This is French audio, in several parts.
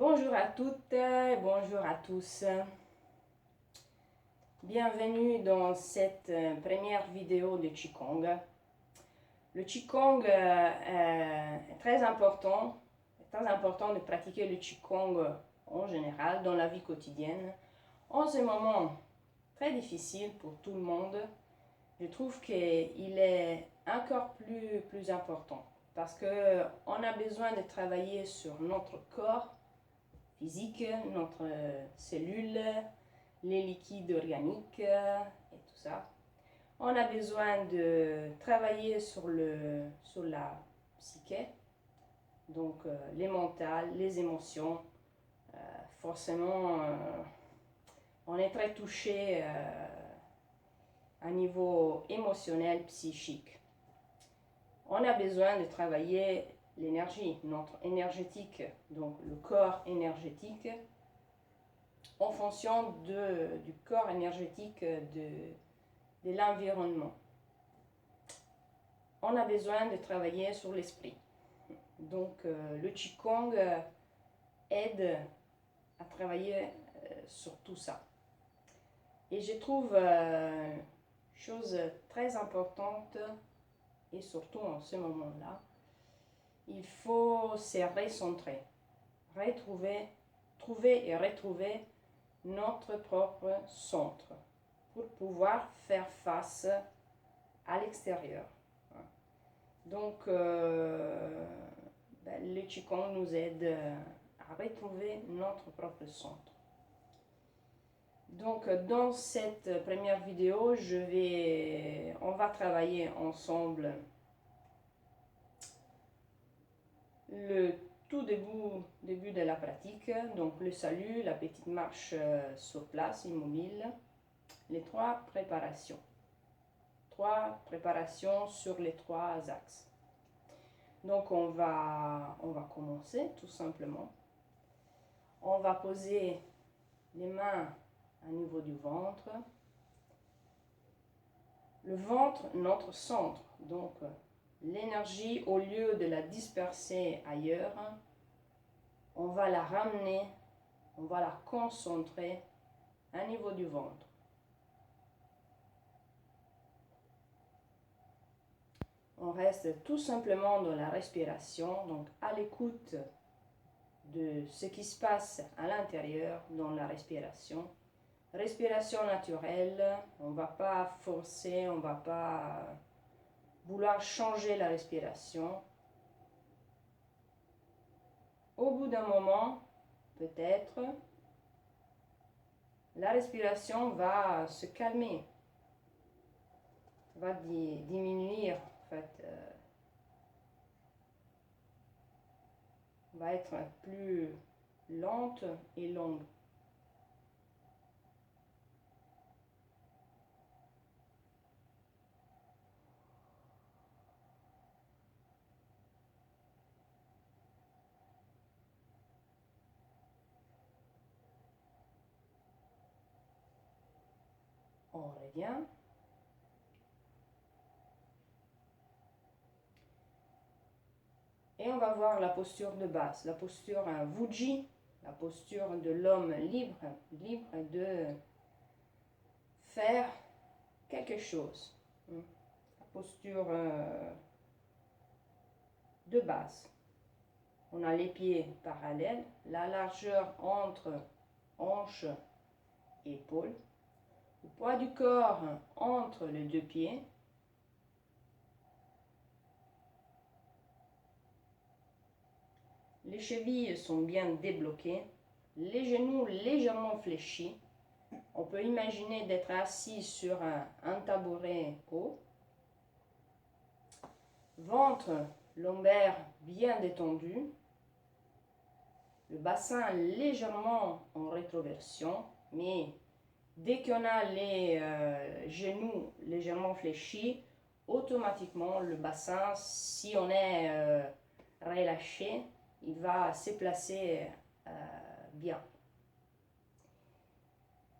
Bonjour à toutes et bonjour à tous. Bienvenue dans cette première vidéo de Qigong. Le Qigong est très important. C'est très important de pratiquer le Qigong en général dans la vie quotidienne. En ce moment très difficile pour tout le monde, je trouve qu'il est encore plus important parce qu'on a besoin de travailler sur notre corps physique, notre cellule, les liquides organiques et tout ça. On a besoin de travailler sur la psyché, donc les mentales, les émotions. Forcément, on est très touché à niveau émotionnel, psychique. On a besoin de travailler l'énergie, notre énergétique, donc le corps énergétique, en fonction du corps énergétique de l'environnement. On a besoin de travailler sur l'esprit. Donc le Qigong aide à travailler sur tout ça. Et je trouve chose très importante, et surtout en ce moment-là, il faut se recentrer, trouver et retrouver notre propre centre pour pouvoir faire face à l'extérieur. Donc, le Qigong nous aide à retrouver notre propre centre. Donc, dans cette première vidéo, on va travailler ensemble le tout début de la pratique, donc le salut, la petite marche sur place, immobile, les trois préparations sur les trois axes. Donc on va commencer tout simplement. On va poser les mains au niveau du ventre. Le ventre, notre centre, donc l'énergie, au lieu de la disperser ailleurs, on va la ramener, on va la concentrer au niveau du ventre. On reste tout simplement dans la respiration, donc à l'écoute de ce qui se passe à l'intérieur dans la respiration. Respiration naturelle, on ne va pas forcer, on ne va pas vouloir changer la respiration. Au bout d'un moment, peut-être, la respiration va se calmer, va diminuer, en fait, va être plus lente et longue. On revient. Et on va voir la posture de base, la posture Vuji, la posture de l'homme libre de faire quelque chose. La posture de base. On a les pieds parallèles, la largeur entre hanche et épaule, le poids du corps entre les deux pieds. Les chevilles sont bien débloquées, les genoux légèrement fléchis. On peut imaginer d'être assis sur un tabouret haut. Ventre lombaire bien détendu. Le bassin légèrement en rétroversion, mais dès qu'on a les genoux légèrement fléchis, automatiquement le bassin, si on est relâché, il va se placer bien.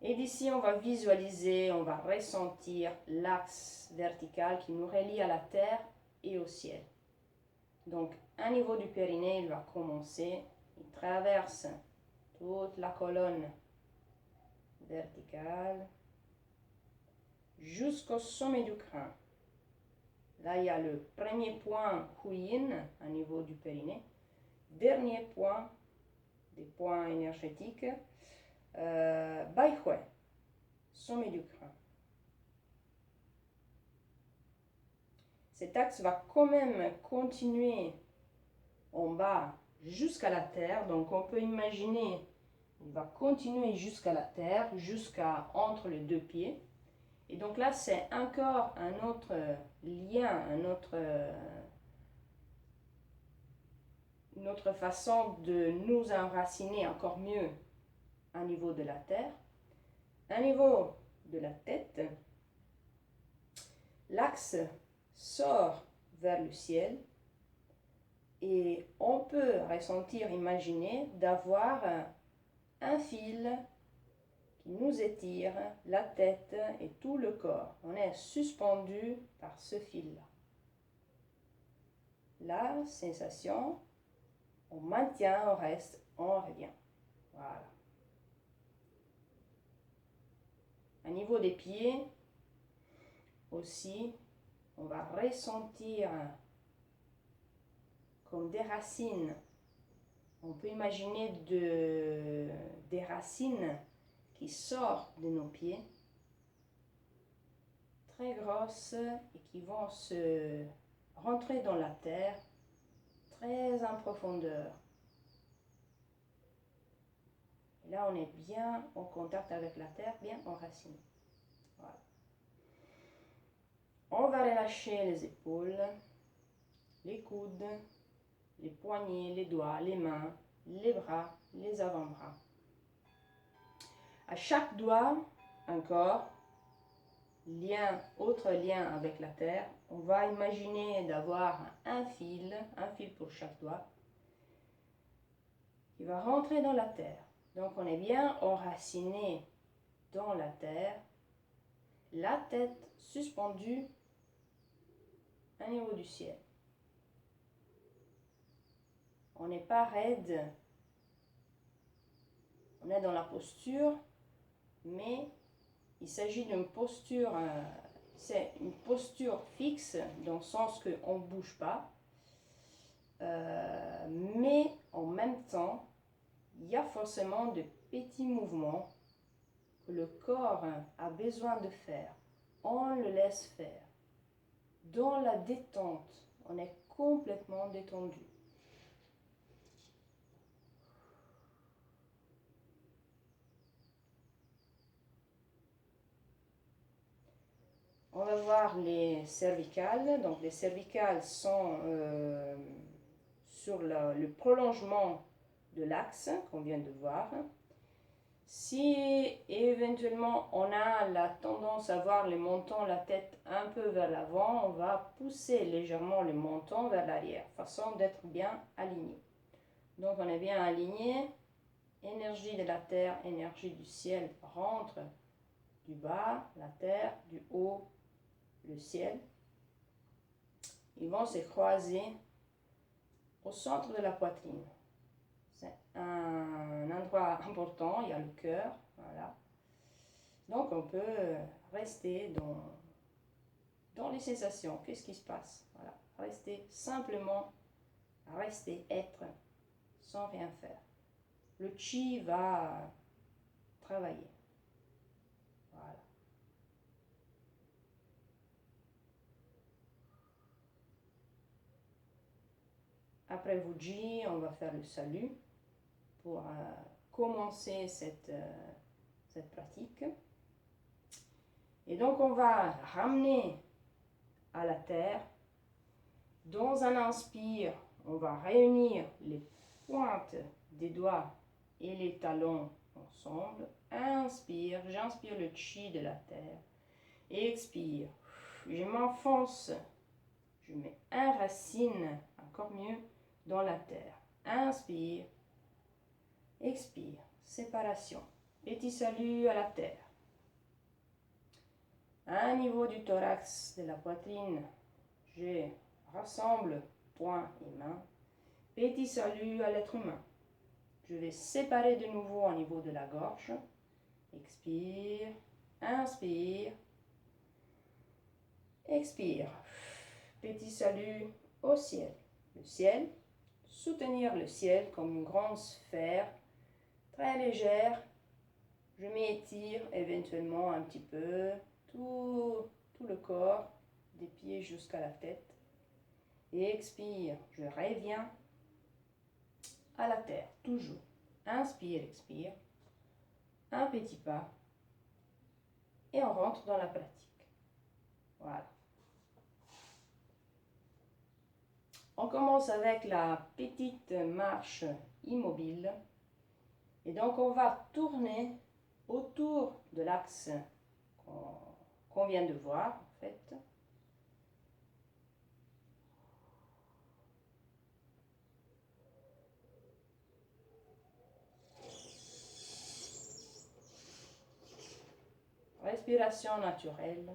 Et d'ici, on va visualiser, on va ressentir l'axe vertical qui nous relie à la terre et au ciel. Donc, au niveau du périnée, il va commencer, il traverse toute la colonne verticale jusqu'au sommet du crâne. Là, il y a le premier point Huyin au niveau du périnée. Dernier point, des points énergétiques, Baihui, sommet du crâne. Cet axe va quand même continuer en bas jusqu'à la terre. Donc on peut imaginer, il va continuer jusqu'à la terre, jusqu'à entre les deux pieds. Et donc là, c'est encore un autre lien, une autre façon de nous enraciner encore mieux au niveau de la terre. Au niveau de la tête, l'axe sort vers le ciel et on peut ressentir, imaginer d'avoir un fil qui nous étire la tête et tout le corps. On est suspendu par ce fil-là. La sensation, on maintient, on reste, on revient. Voilà. Au niveau des pieds, aussi, on va ressentir comme des racines. On peut imaginer des racines qui sortent de nos pieds, très grosses, et qui vont se rentrer dans la terre, très en profondeur. Et là, on est bien en contact avec la terre, bien enraciné. Voilà. On va relâcher les épaules, les coudes, les poignets, les doigts, les mains, les bras, les avant-bras. À chaque doigt, encore, autre lien avec la terre. On va imaginer d'avoir un fil pour chaque doigt, qui va rentrer dans la terre. Donc on est bien enraciné dans la terre, la tête suspendue au niveau du ciel. On n'est pas raide, on est dans la posture, mais il s'agit d'une posture, c'est une posture fixe dans le sens qu'on ne bouge pas, mais en même temps, il y a forcément de petits mouvements que le corps a besoin de faire. On le laisse faire. Dans la détente, on est complètement détendu. On va voir les cervicales. Donc les cervicales sont sur le prolongement de l'axe qu'on vient de voir. Si éventuellement on a la tendance à voir les mentons, la tête un peu vers l'avant, on va pousser légèrement le menton vers l'arrière, façon d'être bien aligné. Donc on est bien aligné, énergie de la terre, énergie du ciel rentre du bas, la terre, du haut, le ciel. Ils vont se croiser au centre de la poitrine. C'est un endroit important, il y a le cœur, voilà. Donc on peut rester dans les sensations, qu'est-ce qui se passe, voilà. Rester simplement, rester, être, sans rien faire. Le chi va travailler, voilà. Après Vuji, on va faire le salut pour commencer cette pratique. Et donc on va ramener à la terre. Dans un inspire, on va réunir les pointes des doigts et les talons ensemble. Inspire, j'inspire le chi de la terre. Expire, je m'enfonce, je m'enracine encore mieux dans la terre. Inspire, expire, séparation. Petit salut à la terre. À un niveau du thorax, de la poitrine, je rassemble poings et mains. Petit salut à l'être humain. Je vais séparer de nouveau au niveau de la gorge. Expire, inspire, expire. Petit salut au ciel. Le ciel, soutenir le ciel comme une grande sphère, très légère. Je m'étire éventuellement un petit peu, tout le corps, des pieds jusqu'à la tête. Et expire, je reviens à la terre, toujours. Inspire, expire. Un petit pas. Et on rentre dans la pratique. Voilà. On commence avec la petite marche immobile. Et donc on va tourner autour de l'axe qu'on vient de voir en fait. Respiration naturelle.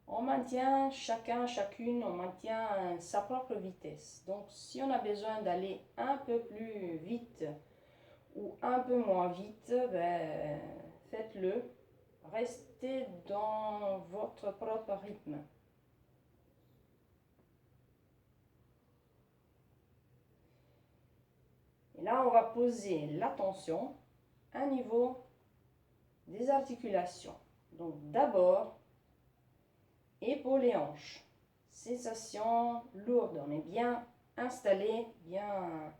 On maintient chacune, on maintient sa propre vitesse. Donc si on a besoin d'aller un peu plus vite ou un peu moins vite, ben, faites-le. Restez dans votre propre rythme. Et là, on va poser l'attention au niveau des articulations. Donc d'abord, épaules et hanches. Sensation lourde, on est bien installé, bien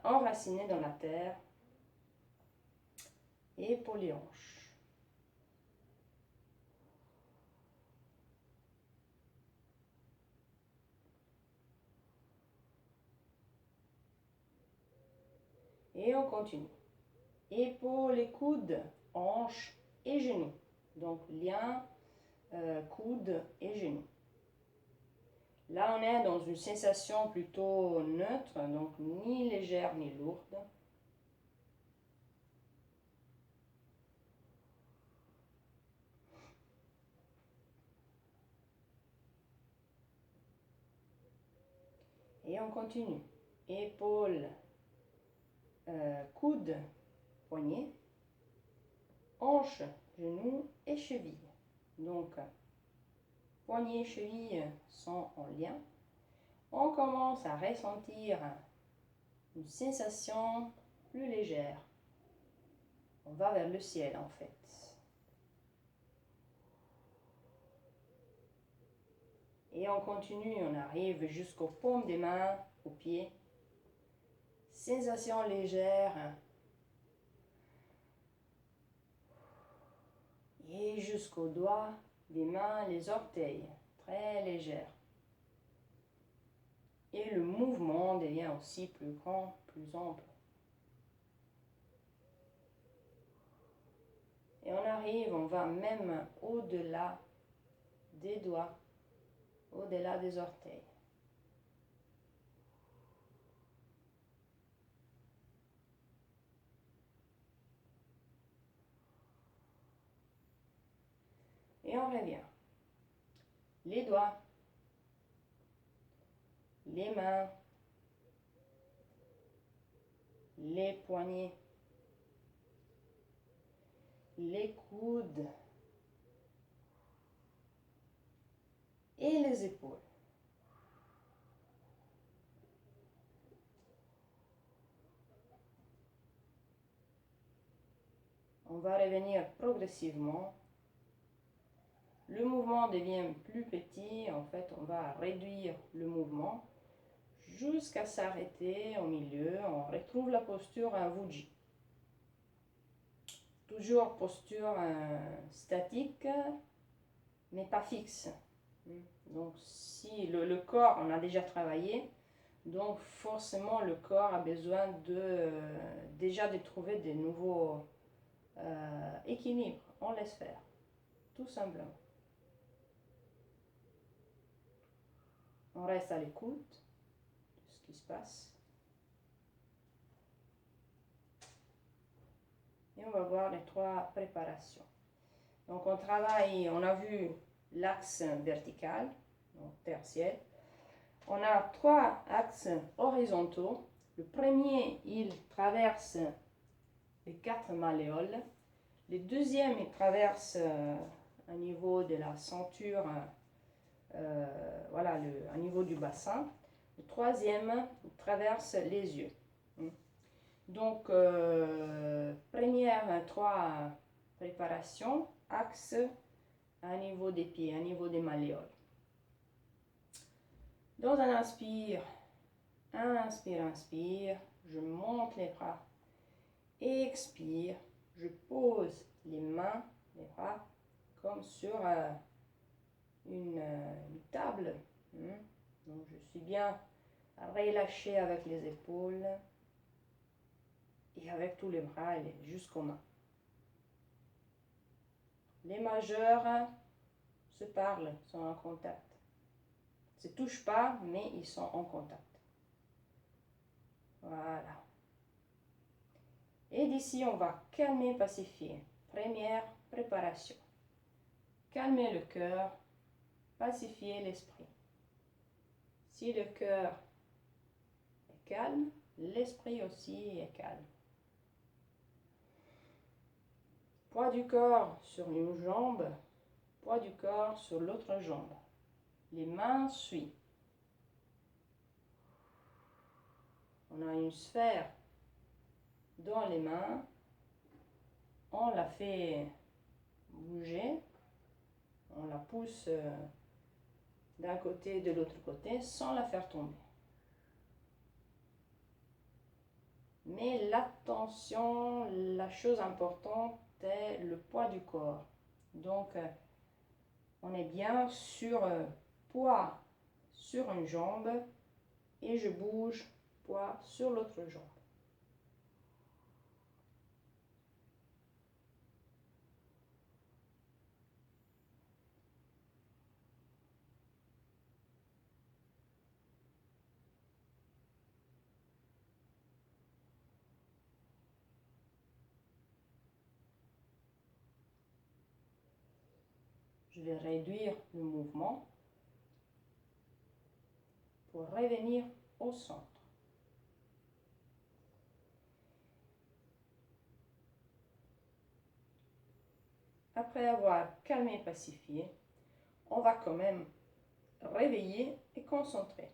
enraciné dans la terre. Épaules et hanches. Et on continue. Épaules et coudes, hanches et genoux. Donc lien, coudes et genoux. Là, on est dans une sensation plutôt neutre, donc ni légère ni lourde. Et on continue. Épaules, coudes, poignets, hanches, genoux et chevilles. Donc, poignets et chevilles sont en lien. On commence à ressentir une sensation plus légère. On va vers le ciel en fait. Et on continue, on arrive jusqu'aux paumes des mains, aux pieds. Sensation légère. Et jusqu'aux doigts des mains, les orteils, très légères. Et le mouvement devient aussi plus grand, plus ample. Et on arrive, on va même au-delà des doigts, au-delà des orteils. Et on revient. Les doigts, les mains, les poignets, les coudes et les épaules. On va revenir progressivement. Le mouvement devient plus petit, en fait on va réduire le mouvement jusqu'à s'arrêter au milieu. On retrouve la posture à Vuji. Toujours posture statique, mais pas fixe. Donc si le corps, on a déjà travaillé, donc forcément le corps a besoin déjà de trouver des nouveaux équilibres. On laisse faire, tout simplement. On reste à l'écoute de ce qui se passe. Et on va voir les 3 préparations. Donc on travaille, on a vu l'axe vertical, donc terre-ciel. On a 3 axes horizontaux. Le premier, il traverse les 4 malléoles. Le deuxième, il traverse au niveau de la ceinture, voilà, au niveau du bassin. Le troisième, il traverse les yeux. Donc, première 3 préparations, axe à niveau des pieds, à niveau des malléoles. Dans un inspire, inspire, je monte les bras. Expire, je pose les mains, les bras, comme sur une table. Donc je suis bien relâché avec les épaules et avec tous les bras jusqu'aux mains. Les majeurs se parlent, sont en contact. Ils ne se touchent pas, mais ils sont en contact. Voilà. Et d'ici, on va calmer, pacifier. Première préparation. Calmer le cœur, pacifier l'esprit. Si le cœur est calme, l'esprit aussi est calme. Poids du corps sur une jambe, poids du corps sur l'autre jambe. Les mains suivent. On a une sphère dans les mains. On la fait bouger. On la pousse d'un côté et de l'autre côté sans la faire tomber. Mais l'attention, la chose importante est le poids du corps. Donc, on est bien sur poids sur une jambe et je bouge poids sur l'autre jambe. Je vais réduire le mouvement pour revenir au centre. Après avoir calmé et pacifié, on va quand même réveiller et concentrer.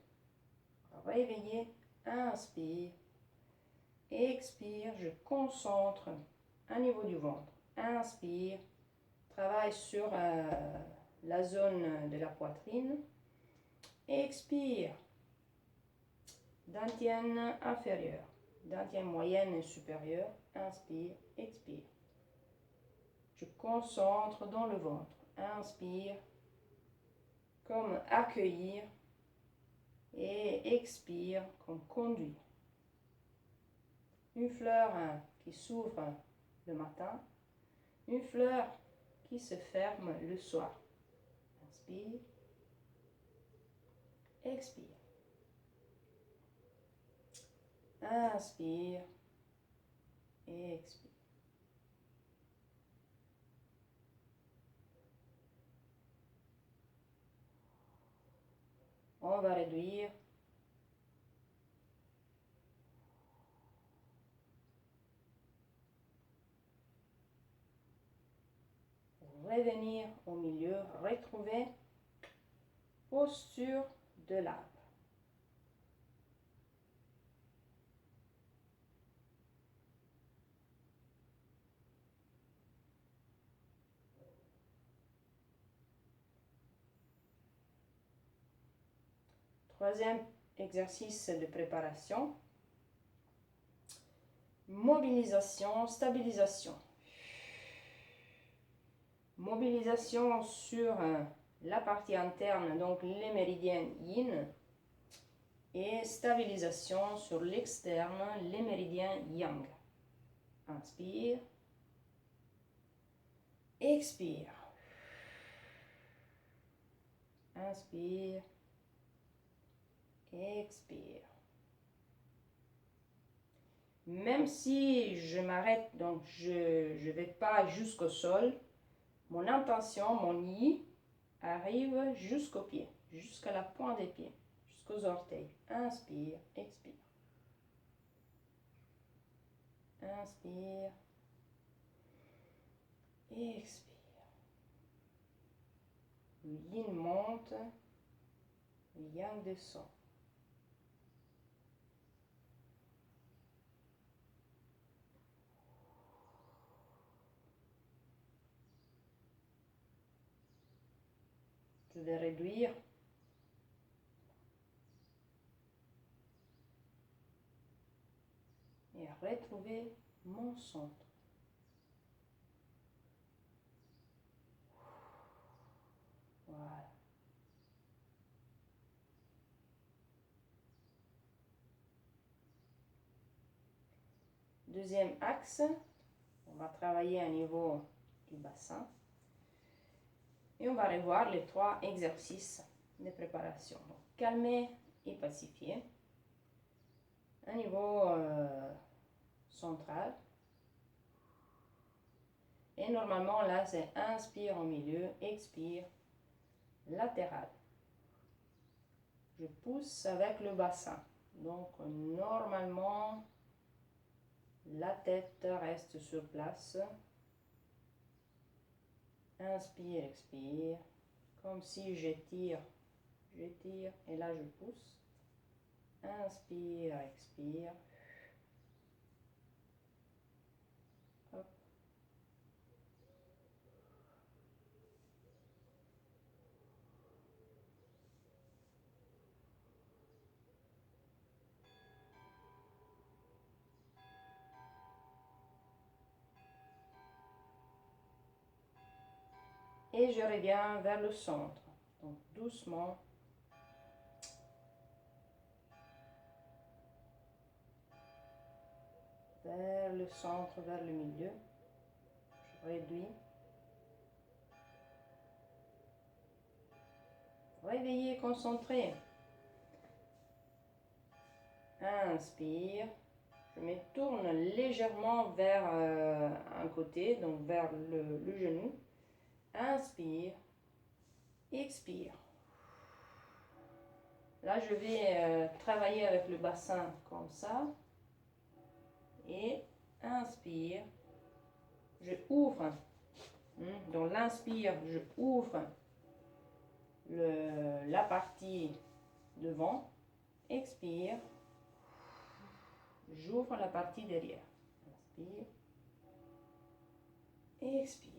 Réveiller, inspire, expire, je concentre au niveau du ventre. Inspire, travaille sur la zone de la poitrine. Expire, dantienne inférieure, dantienne moyenne et supérieure. Inspire, expire. Je concentre dans le ventre. Inspire, comme accueillir, et expire, comme conduire. Une fleur qui s'ouvre le matin, une fleur qui se ferme le soir. Inspire, expire. Inspire, expire. On va réduire. Revenir au milieu, retrouver posture de l'arbre. Troisième exercice de préparation. Mobilisation, stabilisation. Mobilisation sur la partie interne, donc les méridiens yin, et stabilisation sur l'externe, les méridiens yang. Inspire, expire. Inspire, expire. Même si je m'arrête, donc je ne vais pas jusqu'au sol, mon intention, mon yi, arrive jusqu'aux pieds, jusqu'à la pointe des pieds, jusqu'aux orteils. Inspire, expire. Inspire, expire. Le yin monte, le yang descend. Je vais réduire. Et retrouver mon centre. Voilà. Deuxième axe, on va travailler au niveau du bassin. Et on va revoir les 3 exercices de préparation. Donc, calmer et pacifier. Un niveau central. Et normalement, là, c'est inspire au milieu, expire, latéral. Je pousse avec le bassin. Donc, normalement, la tête reste sur place. Inspire, expire. Comme si j'étire, et là, je pousse. Inspire, expire. Hop. Et je reviens vers le centre. Donc doucement. Vers le centre, vers le milieu. Je réduis. Réveillez, concentré. Inspire. Je me tourne légèrement vers un côté, donc vers le genou. Inspire. Expire. Là, je vais travailler avec le bassin comme ça. Et inspire. Je ouvre. Donc l'inspire, je ouvre la partie devant. Expire. J'ouvre la partie derrière. Inspire. Expire.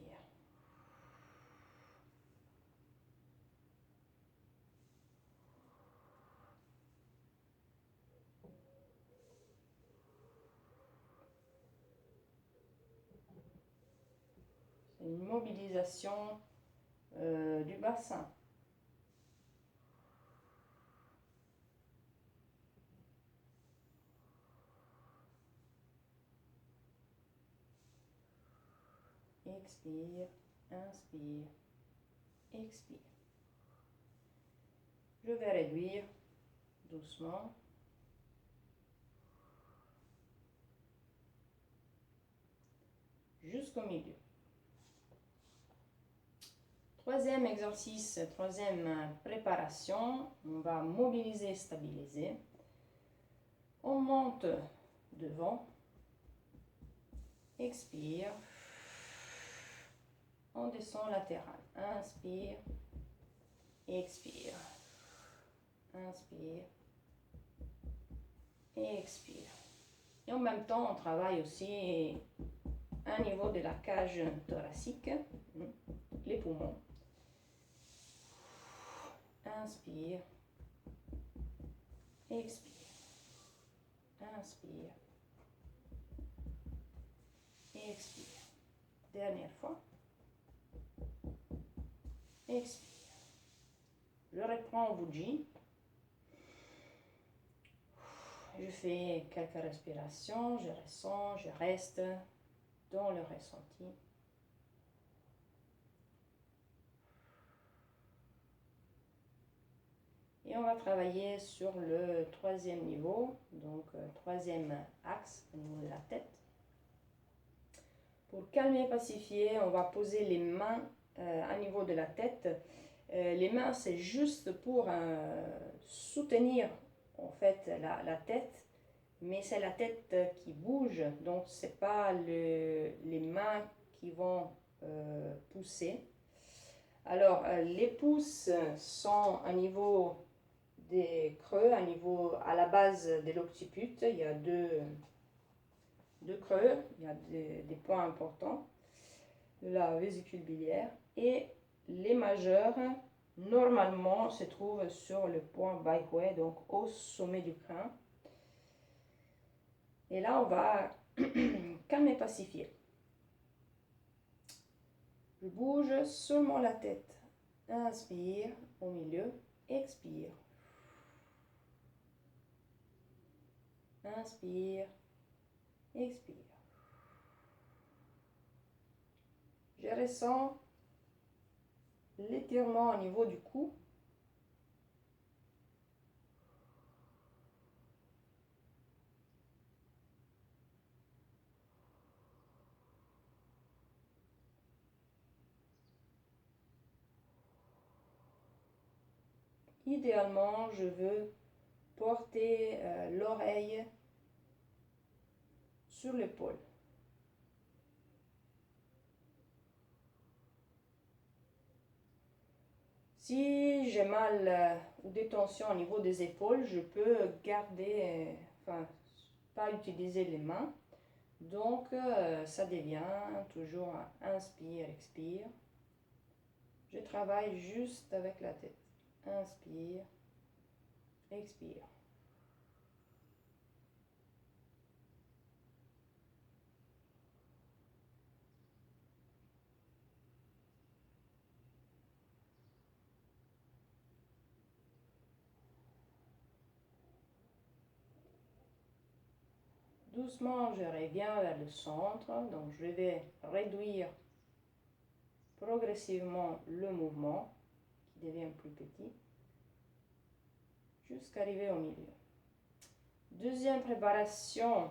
C'est une mobilisation du bassin. Expire, inspire, expire. Je vais réduire doucement. Jusqu'au milieu. Troisième exercice, troisième préparation. On va mobiliser, stabiliser. On monte devant. Expire. On descend latéral. Inspire. Expire. Inspire. Expire. Et en même temps, on travaille aussi au niveau de la cage thoracique, les poumons. Inspire. Expire. Inspire. Expire. Dernière fois. Expire. Je reprends au bougie. Je fais quelques respirations, je ressens, je reste dans le ressenti. Et on va travailler sur le troisième niveau, donc troisième axe au niveau de la tête. Pour calmer et pacifier, on va poser les mains au niveau de la tête Les mains, c'est juste pour soutenir en fait la tête, mais c'est la tête qui bouge, donc c'est pas les mains qui vont pousser. Alors, les pouces sont à niveau des creux, à la base de l'occiput. Il y a deux creux, il y a des points importants de la vésicule biliaire. Et les majeurs, normalement, se trouvent sur le point Baihui, donc au sommet du crâne. Et là, on va calmer, pacifier. Je bouge seulement la tête. Inspire au milieu, expire. Inspire, expire. Je ressens l'étirement au niveau du cou. Idéalement, je veux porter l'oreille sur l'épaule. Si j'ai mal ou des tensions au niveau des épaules, je peux garder, enfin, pas utiliser les mains. Donc, ça devient toujours un inspire, expire. Je travaille juste avec la tête. Inspire, expire. Doucement, je reviens vers le centre. Donc, je vais réduire progressivement le mouvement qui devient plus petit jusqu'à arriver au milieu. Deuxième préparation,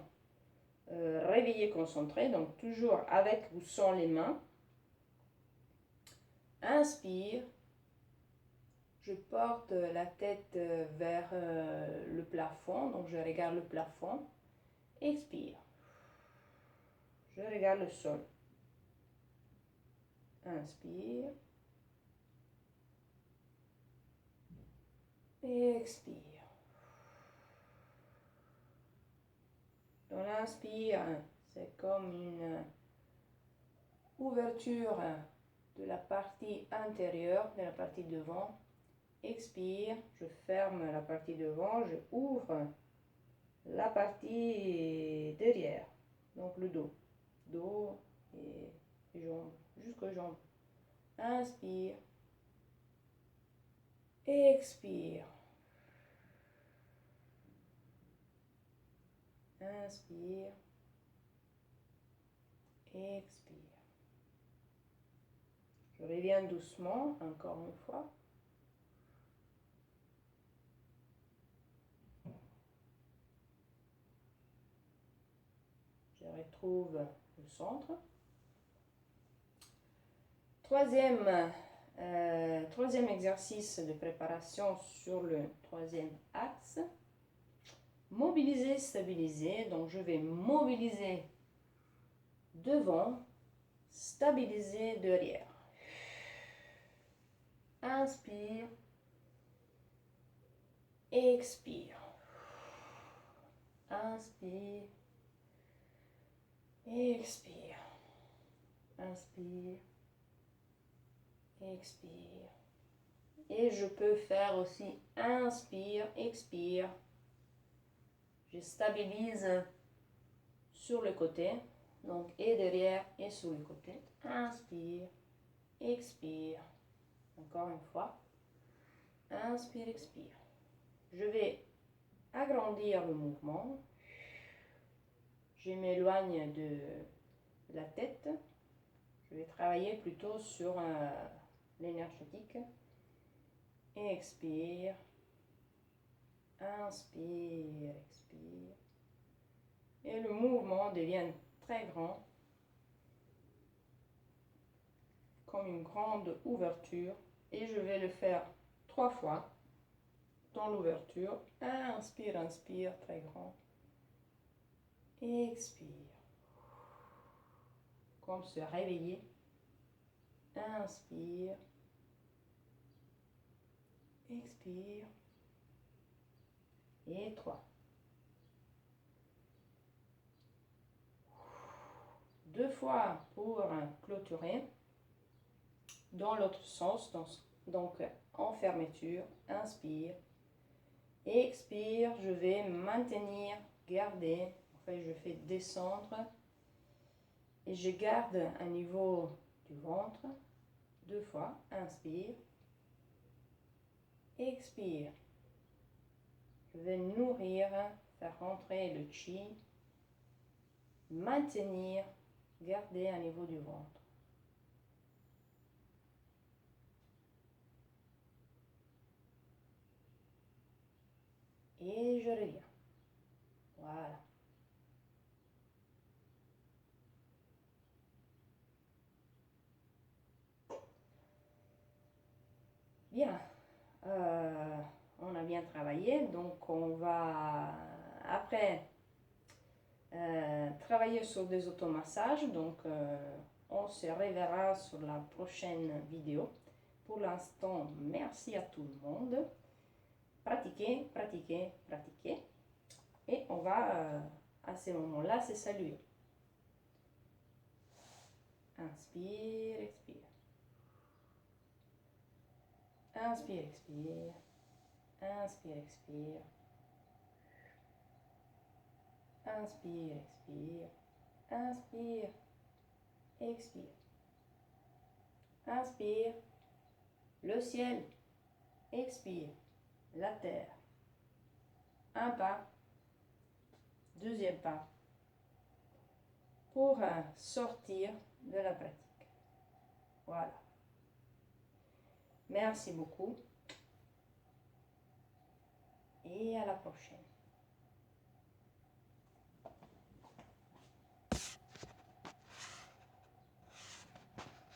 réveillé concentré, donc toujours avec ou sans les mains. Inspire, je porte la tête vers le plafond, donc je regarde le plafond. Expire, je regarde le sol. Inspire, expire. Dans l'inspire, c'est comme une ouverture de la partie intérieure, de la partie devant. Expire, je ferme la partie devant, je ouvre la partie derrière, donc le dos. Dos et jambes, jusqu'aux jambes. Inspire, expire. Inspire, expire. Je reviens doucement, encore une fois. Je retrouve le centre. Troisième exercice de préparation sur le troisième axe. Mobiliser, stabiliser. Donc je vais mobiliser devant, stabiliser derrière. Inspire, expire. Inspire, expire. Inspire, expire. Et je peux faire aussi inspire, expire. Je stabilise sur le côté, donc et derrière et sur le côté. Inspire, expire. Encore une fois. Inspire, expire. Je vais agrandir le mouvement. Je m'éloigne de la tête. Je vais travailler plutôt sur l'énergétique. Expire. Inspire, expire. Et le mouvement devient très grand, comme une grande ouverture. Et je vais le faire 3 fois dans l'ouverture. Inspire, inspire, très grand. Expire. Comme se réveiller. Inspire. Expire. Et 3. 2 fois pour clôturer. Dans l'autre sens, donc en fermeture. Inspire. Expire. Je vais maintenir, garder. Enfin, je fais descendre. Et je garde un niveau du ventre. 2 fois. Inspire. Expire. Je vais nourrir, faire rentrer le chi. Maintenir, garder un niveau du ventre. Et je reviens. Voilà. Bien. On a bien travaillé. Donc, on va, après, travailler sur des automassages. Donc, on se reverra sur la prochaine vidéo. Pour l'instant, merci à tout le monde. Pratiquez, pratiquez, pratiquez. Et on va, à ce moment-là, se saluer. Inspire, expire. Inspire, expire. Inspire, expire. Inspire, expire. Inspire, expire. Inspire, le ciel. Expire, la terre. Un pas. Deuxième pas. Pour sortir de la pratique. Voilà. Merci beaucoup. Et à la prochaine.